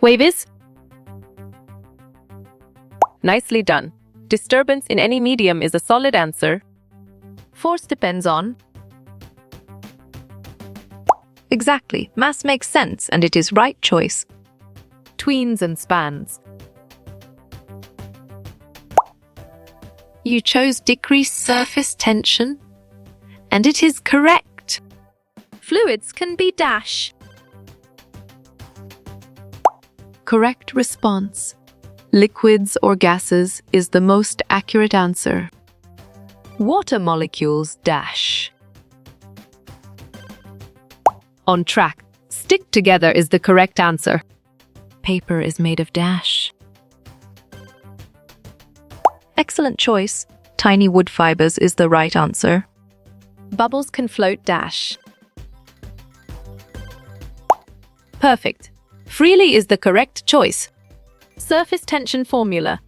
Wave is? Nicely done. Disturbance in any medium is a solid answer. Force depends on. Exactly. Mass makes sense and it is right choice. Tweens and spans. You chose decreased surface tension, and it is correct. Fluids can be dash. Correct response. Liquids or gases is the most accurate answer. Water molecules dash. On track. Stick together is the correct answer. Paper is made of dash. Excellent choice. Tiny wood fibers is the right answer. Bubbles can float dash. Perfect. Freely is the correct choice. Surface tension formula.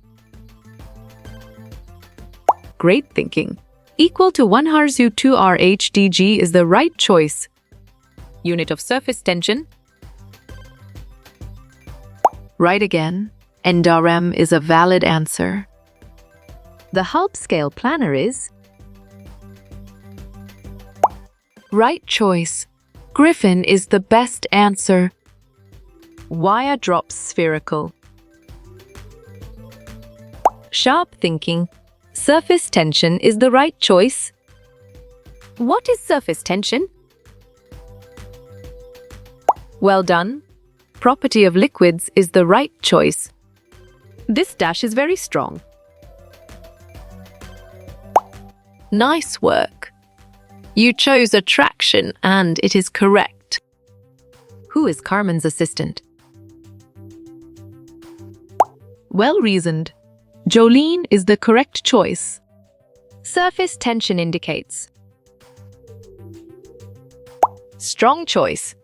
Great thinking. Equal to 1 Rzu 2 RHDG is the right choice. Unit of surface tension. Right again. NDRM is a valid answer. The Hulp scale planner is? Right choice. Griffin is the best answer. Wire drops spherical. Sharp thinking. Surface tension is the right choice. What is surface tension? Well done. Property of liquids is the right choice. This dash is very strong. Nice work. You chose attraction and it is correct. Who is Carmen's assistant? Well reasoned. Jolene is the correct choice. Surface tension indicates. Strong choice.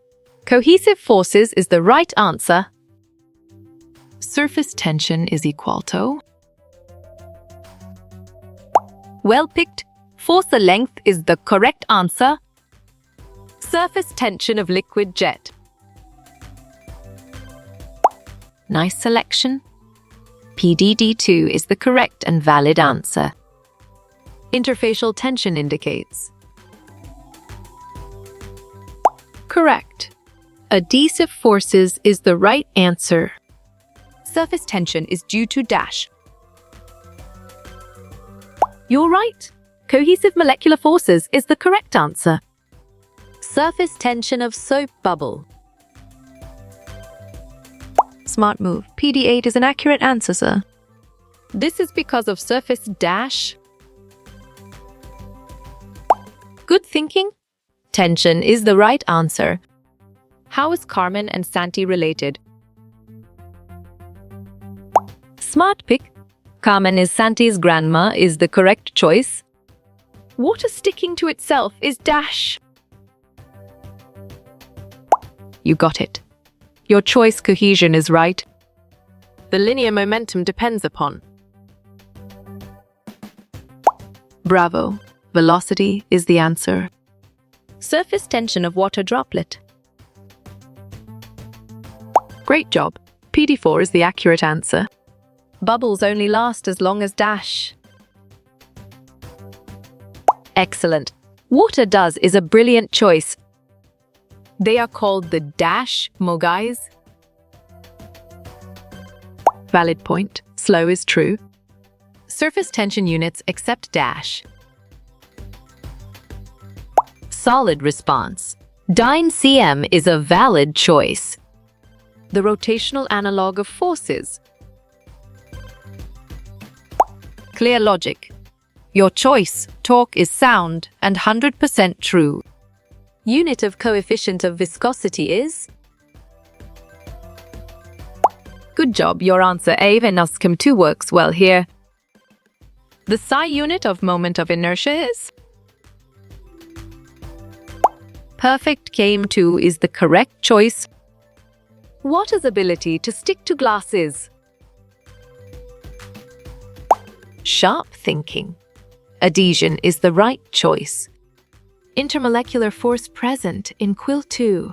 Cohesive forces is the right answer. Surface tension is equal to. Well picked. Force length is the correct answer. Surface tension of liquid jet. Nice selection. PDD2 is the correct and valid answer. Interfacial tension indicates. Correct. Adhesive forces is the right answer. Surface tension is due to dash. You're right. Cohesive molecular forces is the correct answer. Surface tension of soap bubble. Smart move. PD8 is an accurate answer, sir. This is because of surface dash. Good thinking. Tension is the right answer. How is Carmen and Santi related? Smart pick. Carmen is Santi's grandma is the correct choice. Water sticking to itself is dash. You got it. Your choice cohesion is right. The linear momentum depends upon. Bravo. Velocity is the answer. Surface tension of water droplet. Great job. PD4 is the accurate answer. Bubbles only last as long as dash. Excellent. Water does is a brilliant choice. They are called the dash mogais. Valid point. Slow is true. Surface tension units accept dash. Solid response. Dyne cm is a valid choice. The rotational analog of forces. Clear logic. Your choice, torque is sound and 100% true. Unit of coefficient of viscosity is? Good job, your answer A Venoscum 2 works well here. The psi unit of moment of inertia is? Perfect KM2 is the correct choice. Water's ability to stick to glass is? Sharp thinking. Adhesion is the right choice. Intermolecular force present in Quill 2.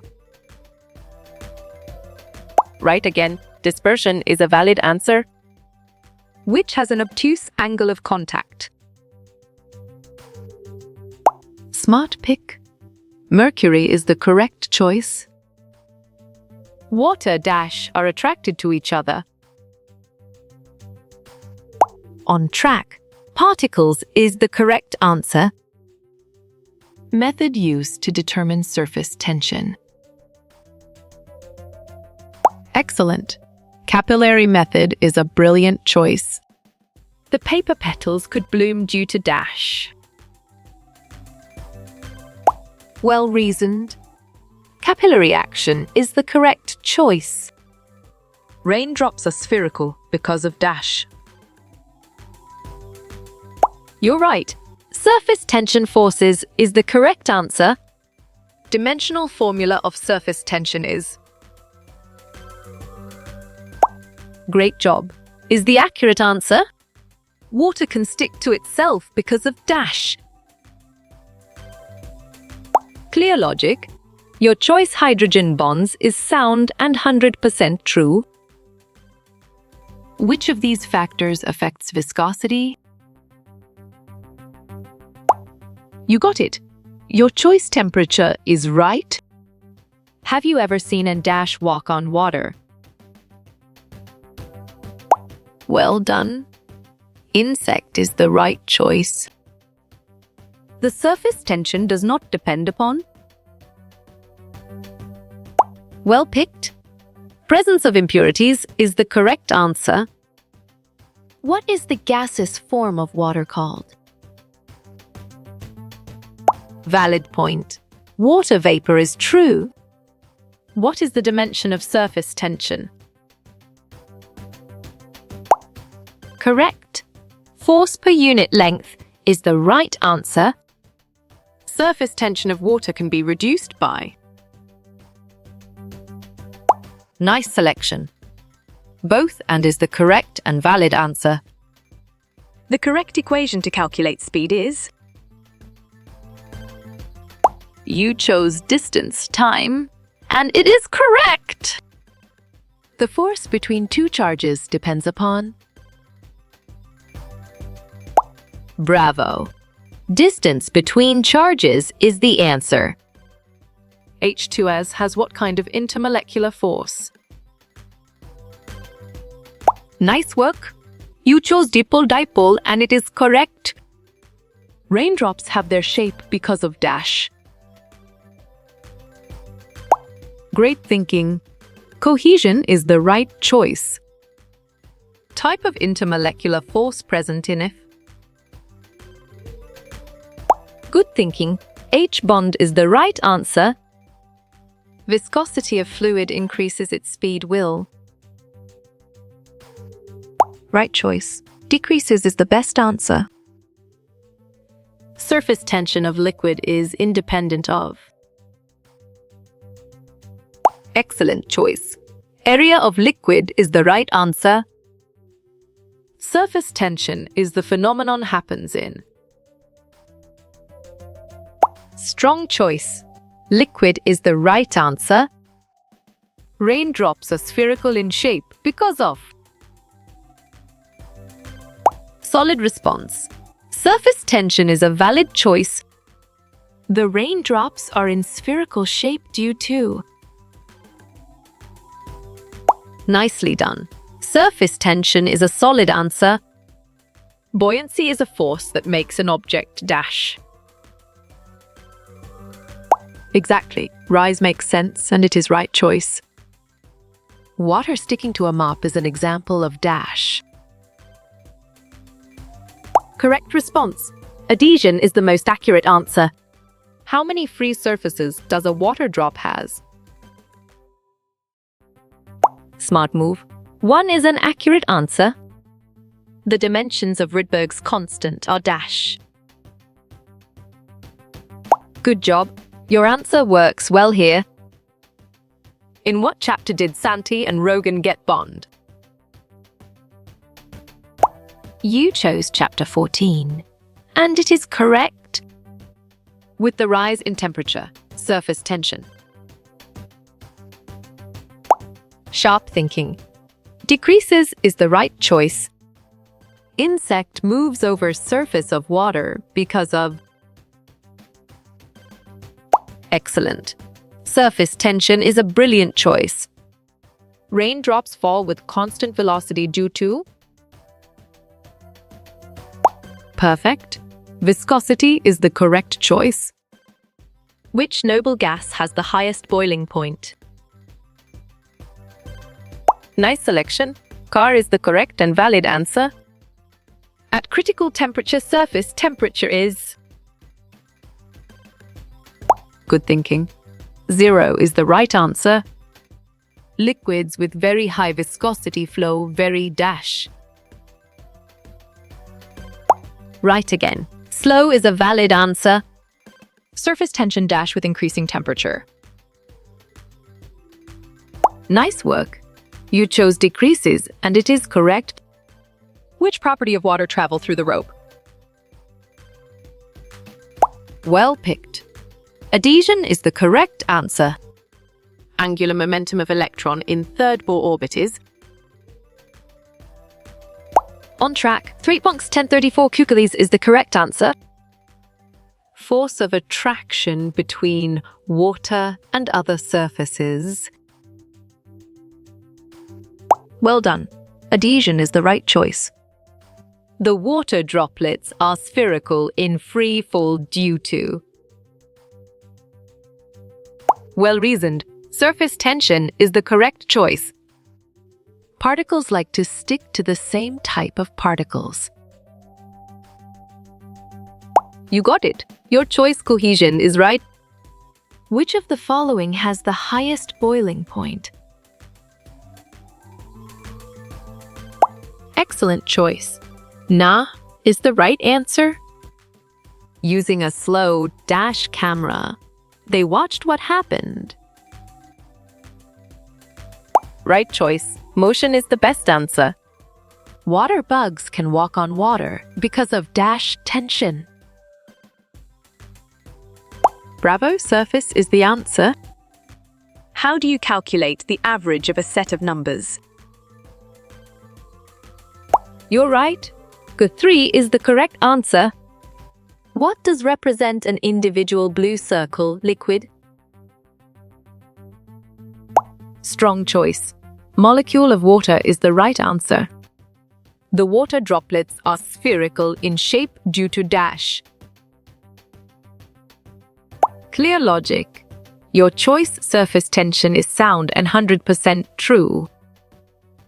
Right again. Dispersion is a valid answer. Which has an obtuse angle of contact? Smart pick. Mercury is the correct choice. Water dash are attracted to each other. On track. Particles is the correct answer. Method used to determine surface tension. Excellent. Capillary method is a brilliant choice. The paper petals could bloom due to dash. Well reasoned. Capillary action is the correct choice. Raindrops are spherical because of dash. You're right. Surface tension forces is the correct answer. Dimensional formula of surface tension is. Great job. Is the accurate answer? Water can stick to itself because of dash. Clear logic. Your choice hydrogen bonds is sound and 100% true. Which of these factors affects viscosity? You got it. Your choice temperature is right. Have you ever seen a dash walk on water? Well done. Insect is the right choice. The surface tension does not depend upon. Well picked. Presence of impurities is the correct answer. What is the gaseous form of water called? Valid point. Water vapor is true. What is the dimension of surface tension? Correct. Force per unit length is the right answer. Surface tension of water can be reduced by. Nice selection. Both and is the correct and valid answer. The correct equation to calculate speed is. You chose distance, time, and it is correct. The force between two charges depends upon. Bravo. Distance between charges is the answer. H2S has what kind of intermolecular force? Nice work. You chose dipole-dipole and it is correct. Raindrops have their shape because of dash. Great thinking. Cohesion is the right choice. Type of intermolecular force present in if? Good thinking. H bond is the right answer. Viscosity of fluid increases its speed will. Right choice. Decreases is the best answer. Surface tension of liquid is independent of. Excellent choice. Area of liquid is the right answer. Surface tension is the phenomenon happens in. Strong choice. Liquid is the right answer. Raindrops are spherical in shape because of. Solid response. Surface tension is a valid choice. The raindrops are in spherical shape due to. Nicely done. Surface tension is a solid answer. Buoyancy is a force that makes an object dash. Exactly. Rise makes sense and it is right choice. Water sticking to a mop is an example of dash. Correct response. Adhesion is the most accurate answer. How many free surfaces does a water drop has? Smart move. 1 is an accurate answer. The dimensions of Rydberg's constant are dash. Good job. Your answer works well here. In what chapter did Santi and Rogan get bond? You chose chapter 14, and it is correct. With the rise in temperature, surface tension. Sharp thinking. Decreases is the right choice. Insect moves over surface of water because of. Excellent. Surface tension is a brilliant choice. Raindrops fall with constant velocity due to. Perfect. Viscosity is the correct choice. Which noble gas has the highest boiling point? Nice selection. Car is the correct and valid answer. At critical temperature, surface temperature is. Good thinking. 0 is the right answer. Liquids with very high viscosity flow very dash. Right again. Slow is a valid answer. Surface tension dash with increasing temperature. Nice work. You chose decreases, and it is correct. Which property of water travel through the rope? Well picked. Adhesion is the correct answer. Angular momentum of electron in third Bohr orbit is. On track. 3.1034 Kcukeles is the correct answer. Force of attraction between water and other surfaces. Well done. Adhesion is the right choice. The water droplets are spherical in free fall due to. Well reasoned. Surface tension is the correct choice. Particles like to stick to the same type of particles. You got it. Your choice cohesion is right. Which of the following has the highest boiling point? Excellent choice. Na is the right answer. Using a slow dash camera, they watched what happened. Right choice. Motion is the best answer. Water bugs can walk on water because of dash tension. Bravo, surface is the answer. How do you calculate the average of a set of numbers? You're right. Good 3 is the correct answer. What does represent an individual blue circle liquid? Strong choice. Molecule of water is the right answer. The water droplets are spherical in shape due to dash. Clear logic. Your choice surface tension is sound and 100% true.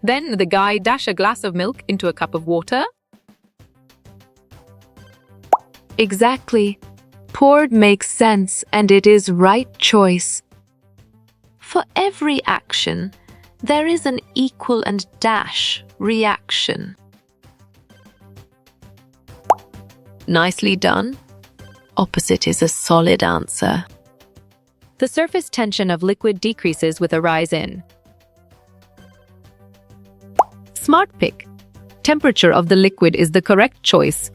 Then the guy dash a glass of milk into a cup of water. Exactly. Poured makes sense and it is right choice. For every action, there is an equal and dash reaction. Nicely done. Opposite is a solid answer. The surface tension of liquid decreases with a rise in. Smart pick. Temperature of the liquid is the correct choice.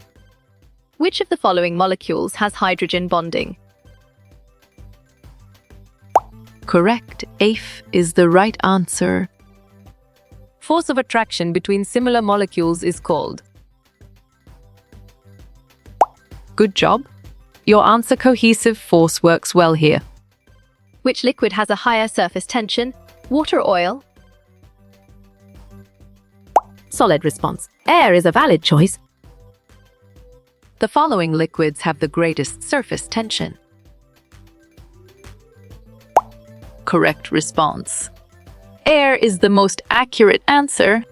Which of the following molecules has hydrogen bonding? Correct. AF is the right answer. Force of attraction between similar molecules is called. Good job. Your answer cohesive force works well here. Which liquid has a higher surface tension? Water, oil? Solid response. Air is a valid choice. The following liquids have the greatest surface tension. Correct response. Air is the most accurate answer.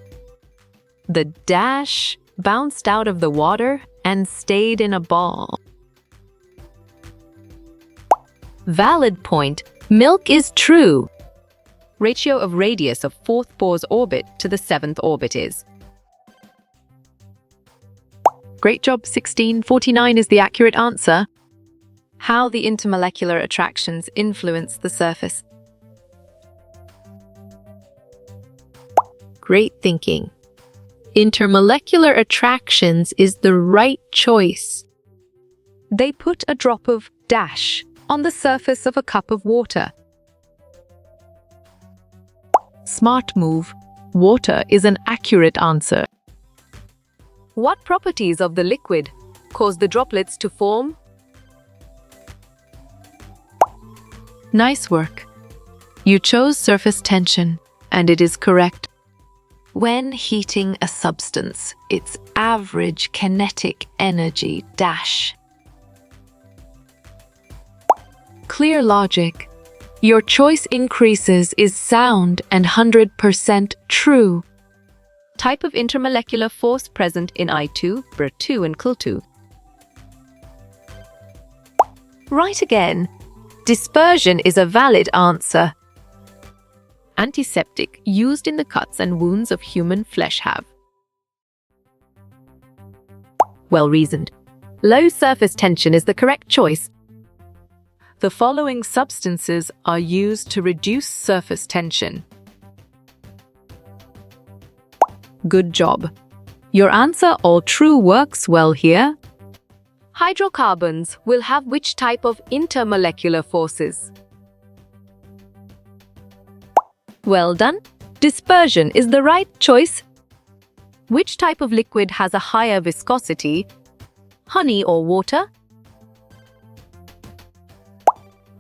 The dash bounced out of the water and stayed in a ball. Valid point. Milk is true. Ratio of radius of 4th Bohr's orbit to the 7th orbit is. Great job, 1649 is the accurate answer. How the intermolecular attractions influence the surface. Great thinking. Intermolecular attractions is the right choice. They put a drop of dash on the surface of a cup of water. Smart move. Water is an accurate answer. What properties of the liquid cause the droplets to form? Nice work. You chose surface tension, and it is correct. When heating a substance, its average kinetic energy dash. Clear logic. Your choice increases is sound and 100% true. Type of intermolecular force present in I2, Br2, and Cl2. Right again. Dispersion is a valid answer. Antiseptic used in the cuts and wounds of human flesh have. Well reasoned. Low surface tension is the correct choice. The following substances are used to reduce surface tension. Good job. Your answer all true works well here. Hydrocarbons will have which type of intermolecular forces? Well done. Dispersion is the right choice. Which type of liquid has a higher viscosity? Honey or water?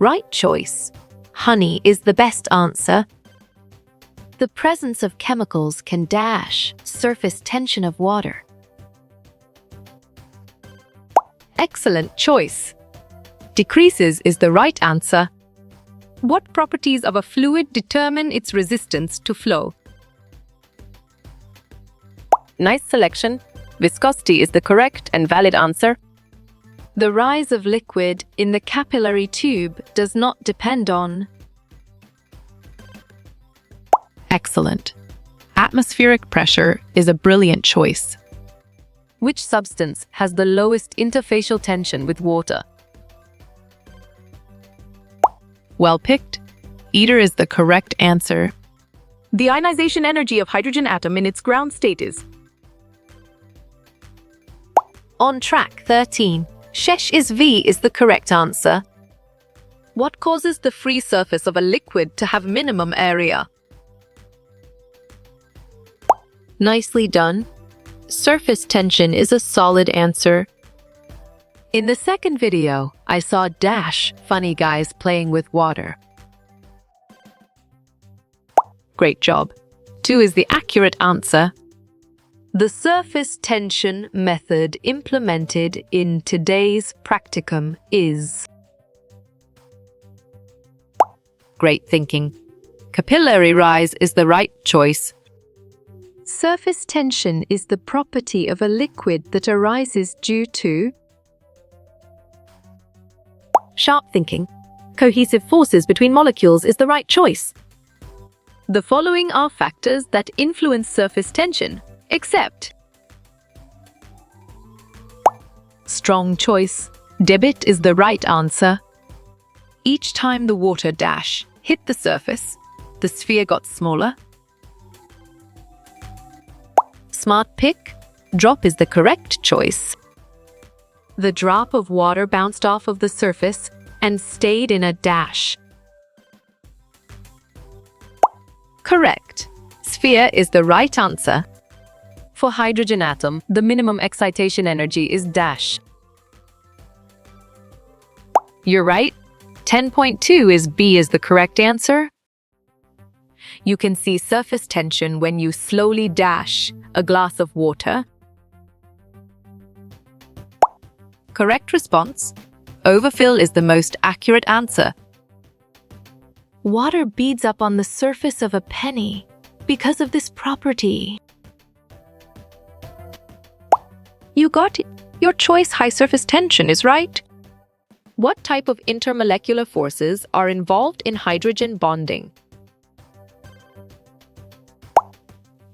Right choice. Honey is the best answer. The presence of chemicals can dash surface tension of water. Excellent choice. Decreases is the right answer. What properties of a fluid determine its resistance to flow? Nice selection. Viscosity is the correct and valid answer. The rise of liquid in the capillary tube does not depend on. Excellent. Atmospheric pressure is a brilliant choice. Which substance has the lowest interfacial tension with water? Well picked. Ether is the correct answer. The ionization energy of hydrogen atom in its ground state is. On track 13. Shesh is V is the correct answer. What causes the free surface of a liquid to have minimum area? Nicely done. Surface tension is a solid answer. In the second video, I saw dash funny guys playing with water. Great job. 2 is the accurate answer. The surface tension method implemented in today's practicum is. Great thinking. Capillary rise is the right choice. Surface tension is the property of a liquid that arises due to. Sharp thinking. Cohesive forces between molecules is the right choice. The following are factors that influence surface tension, except. Strong choice. Debit is the right answer. Each time the water dash hit the surface, the sphere got smaller. Smart pick. Drop is the correct choice. The drop of water bounced off of the surface and stayed in a dash. Correct. Sphere is the right answer. For hydrogen atom, the minimum excitation energy is dash. You're right. 10.2 is B is the correct answer. You can see surface tension when you slowly dash a glass of water. Correct response. Overfill is the most accurate answer. Water beads up on the surface of a penny because of this property. You got it. Your choice high surface tension is right. What type of intermolecular forces are involved in hydrogen bonding?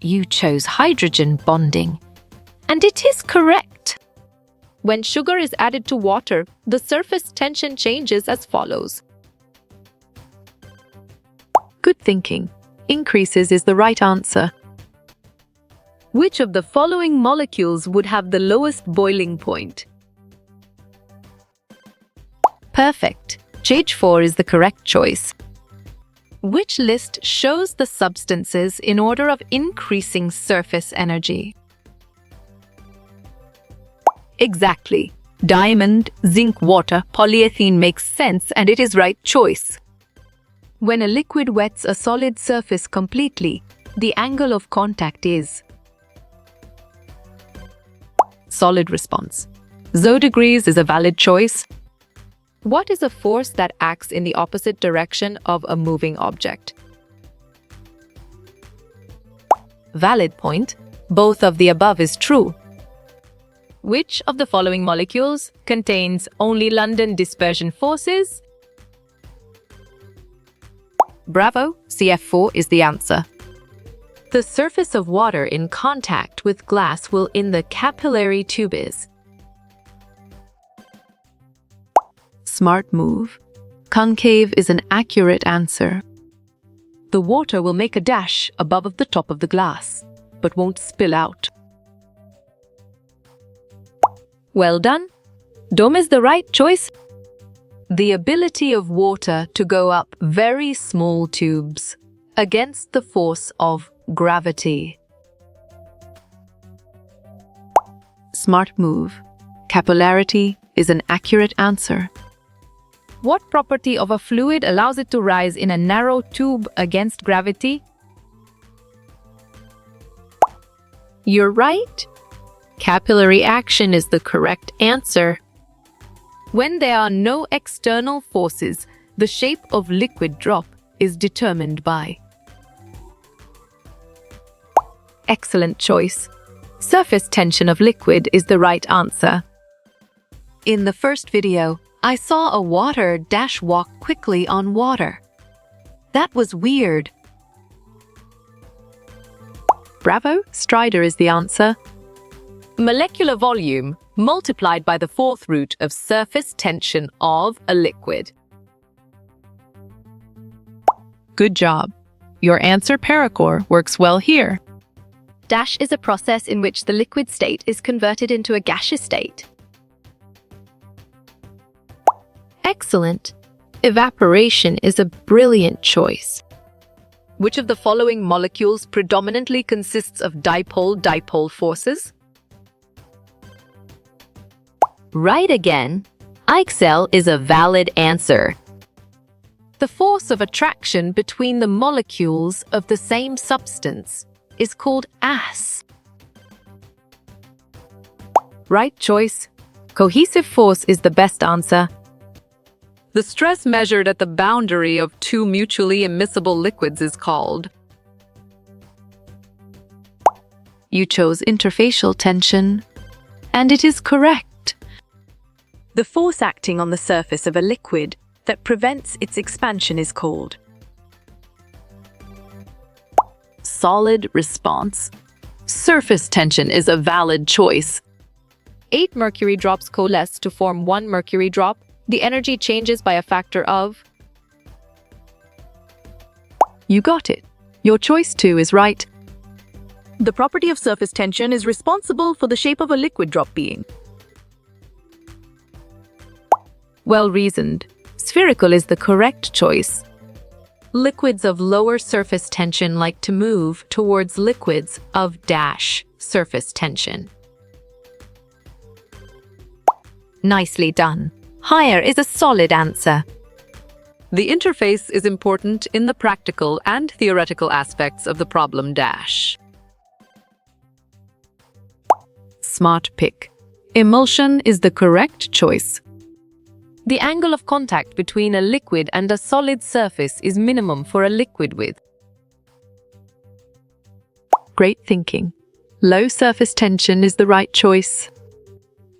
You chose hydrogen bonding, and it is correct. When sugar is added to water, the surface tension changes as follows. Good thinking. Increases is the right answer. Which of the following molecules would have the lowest boiling point? Perfect. JH4 is the correct choice. Which list shows the substances in order of increasing surface energy? Exactly. Diamond, zinc, water, polyethylene makes sense and it is right choice. When a liquid wets a solid surface completely, the angle of contact is solid response. 0 degrees is a valid choice. What is a force that acts in the opposite direction of a moving object? Valid point. Both of the above is true. Which of the following molecules contains only London dispersion forces? Bravo, CF4 is the answer. The surface of water in contact with glass will in the capillary tube is. Smart move. Concave is an accurate answer. The water will make a dash above the top of the glass, but won't spill out. Well done. Dome is the right choice. The ability of water to go up very small tubes against the force of gravity. Smart move. Capillarity is an accurate answer. What property of a fluid allows it to rise in a narrow tube against gravity? You're right. Capillary action is the correct answer. When there are no external forces, the shape of liquid drop is determined by. Excellent choice. Surface tension of liquid is the right answer. In the first video, I saw a water dash walk quickly on water. That was weird. Bravo, Strider is the answer. Molecular volume multiplied by the fourth root of surface tension of a liquid. Good job. Your answer paracore works well here. Dash is a process in which the liquid state is converted into a gaseous state. Excellent. Evaporation is a brilliant choice. Which of the following molecules predominantly consists of dipole-dipole forces? Right again. IXL is a valid answer. The force of attraction between the molecules of the same substance is called AS. Right choice. Cohesive force is the best answer. The stress measured at the boundary of two mutually immiscible liquids is called. You chose interfacial tension, and it is correct. The force acting on the surface of a liquid that prevents its expansion is called solid response. Surface tension is a valid choice. 8 mercury drops coalesce to form 1 mercury drop. The energy changes by a factor of. You got it. Your choice 2 is right. The property of surface tension is responsible for the shape of a liquid drop being. Well reasoned. Spherical is the correct choice. Liquids of lower surface tension like to move towards liquids of dash surface tension. Nicely done. Higher is a solid answer. The interface is important in the practical and theoretical aspects of the problem dash. Smart pick. Emulsion is the correct choice. The angle of contact between a liquid and a solid surface is minimum for a liquid with. Great thinking. Low surface tension is the right choice.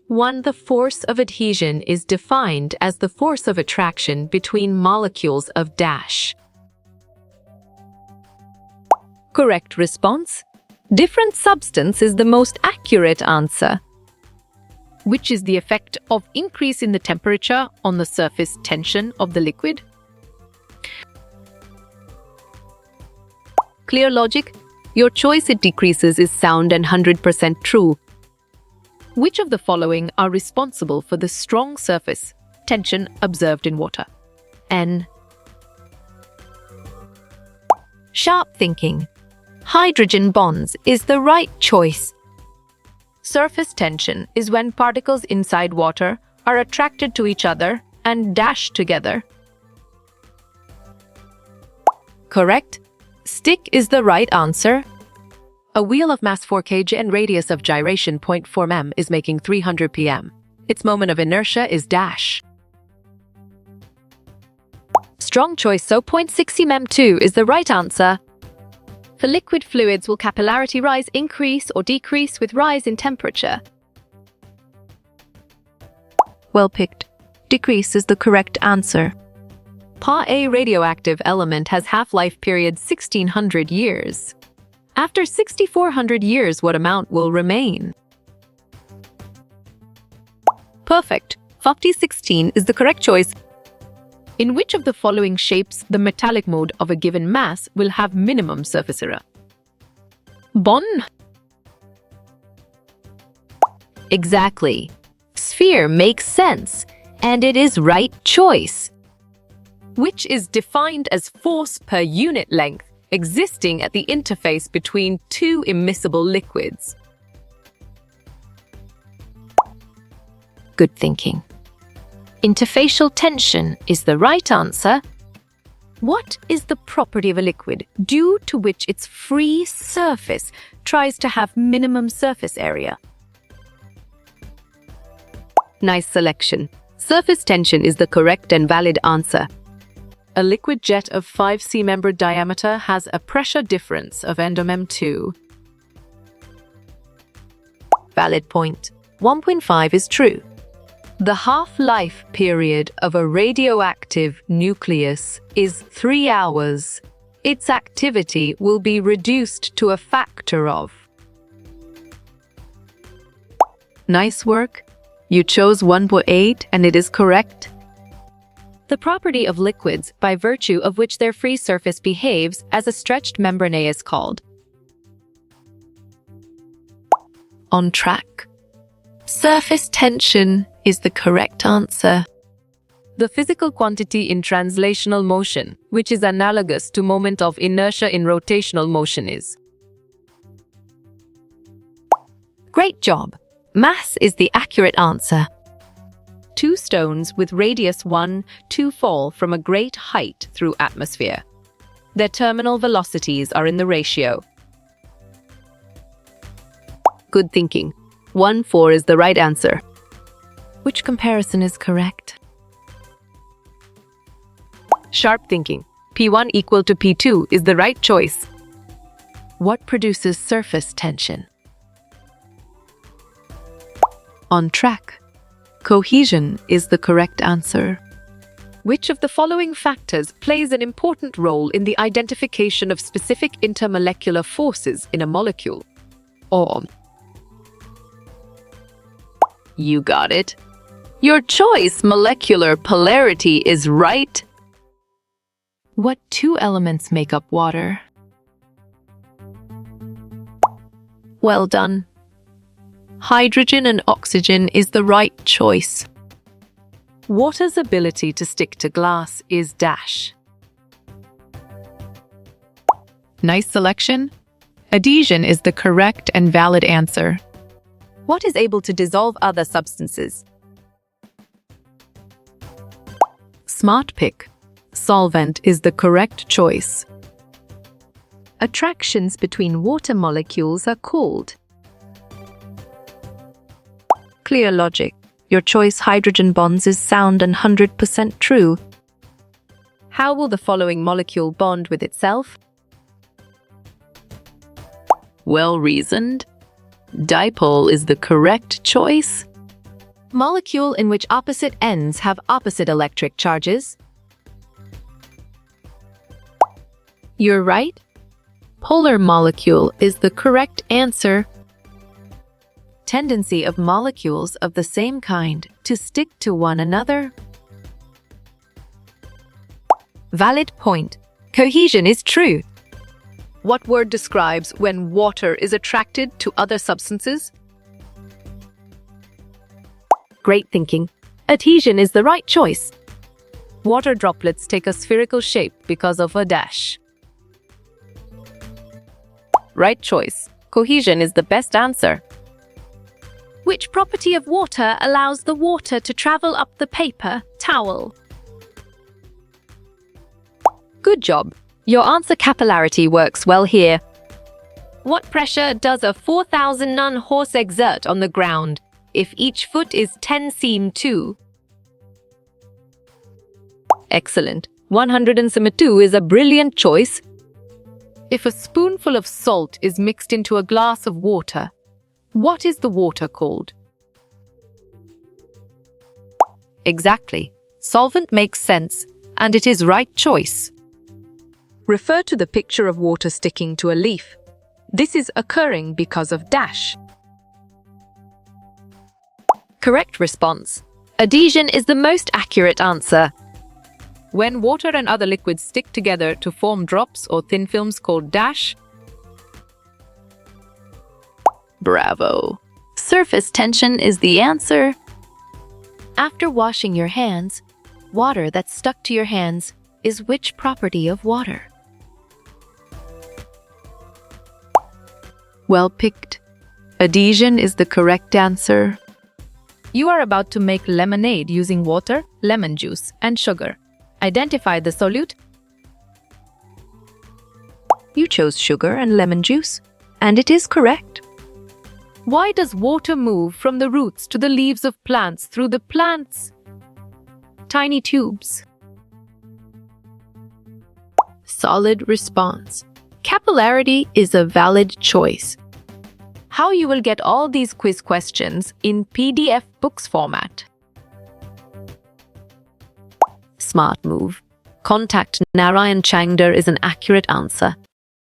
1. The force of adhesion is defined as the force of attraction between molecules of dash. Correct response. Different substance is the most accurate answer. Which is the effect of increase in the temperature on the surface tension of the liquid? Clear logic. Your choice it decreases is sound and 100% true. Which of the following are responsible for the strong surface tension observed in water? N. Sharp thinking. Hydrogen bonds is the right choice. Surface tension is when particles inside water are attracted to each other and dash together. Correct. Stick is the right answer. A wheel of mass 4 kg and radius of gyration 0.4 m is making 300 pm. Its moment of inertia is dash. Strong choice, so 0.60 m2 is the right answer. For liquid fluids, will capillarity rise increase or decrease with rise in temperature? Well picked. Decrease is the correct answer. Pa, a radioactive element, has half-life period 1600 years. After 6400 years, what amount will remain? Perfect. 5016 is the correct choice. In which of the following shapes the metallic mode of a given mass will have minimum surface area? Bon? Exactly. Sphere makes sense, and it is right choice. Which is defined as force per unit length existing at the interface between two immiscible liquids. Good thinking. Interfacial tension is the right answer. What is the property of a liquid due to which its free surface tries to have minimum surface area? Nice selection. Surface tension is the correct and valid answer. A liquid jet of 5 C-membered diameter has a pressure difference of endomem2. Valid point. 1.5 is true. The half-life period of a radioactive nucleus is 3 hours. Its activity will be reduced to a factor of. Nice work. You chose 1.8 and it is correct. The property of liquids by virtue of which their free surface behaves as a stretched membrane is called. On track. Surface tension is the correct answer. The physical quantity in translational motion, which is analogous to moment of inertia in rotational motion, is. Great job. Mass is the accurate answer. 2 stones with radius 1, 2 fall from a great height through atmosphere. Their terminal velocities are in the ratio. Good thinking. 1,4 is the right answer. Which comparison is correct? Sharp thinking. P1 equal to P2 is the right choice. What produces surface tension? On track. Cohesion is the correct answer. Which of the following factors plays an important role in the identification of specific intermolecular forces in a molecule? Or you got it. Your choice, molecular polarity, is right. What 2 elements make up water? Well done. Hydrogen and oxygen is the right choice. Water's ability to stick to glass is dash. Nice selection. Adhesion is the correct and valid answer. What is able to dissolve other substances? Smart pick. Solvent is the correct choice. Attractions between water molecules are called. Clear logic. Your choice, hydrogen bonds, is sound and 100% true. How will the following molecule bond with itself? Well reasoned. Dipole is the correct choice. Molecule in which opposite ends have opposite electric charges. You're right. Polar molecule is the correct answer. Tendency of molecules of the same kind to stick to one another. Valid point. Cohesion is true. what word describes when water is attracted to other substances? Great thinking. Adhesion is the right choice. Water droplets take a spherical shape because of a dash. Right choice. Cohesion is the best answer. Which property of water allows the water to travel up the paper towel? Good job. Your answer capillarity works well here. What pressure does a 4,000 nun horse exert on the ground if each foot is 10 cm 2? Excellent. 172 is a brilliant choice. If a spoonful of salt is mixed into a glass of water, what is the water called? Exactly. Solvent makes sense, and it is right choice. Refer to the picture of water sticking to a leaf. This is occurring because of dash. Correct response. Adhesion is the most accurate answer. When water and other liquids stick together to form drops or thin films called dash. Bravo. Surface tension is the answer. After washing your hands, water that's stuck to your hands is which property of water? Well picked. Adhesion is the correct answer. You are about to make lemonade using water, lemon juice, and sugar. Identify the solute. You chose sugar and lemon juice, and it is correct. Why does water move from the roots to the leaves of plants through the plants' tiny tubes? Solid response. Capillarity is a valid choice. How you will get all these quiz questions in PDF books format. Smart move. Contact Narayan Changder is an accurate answer.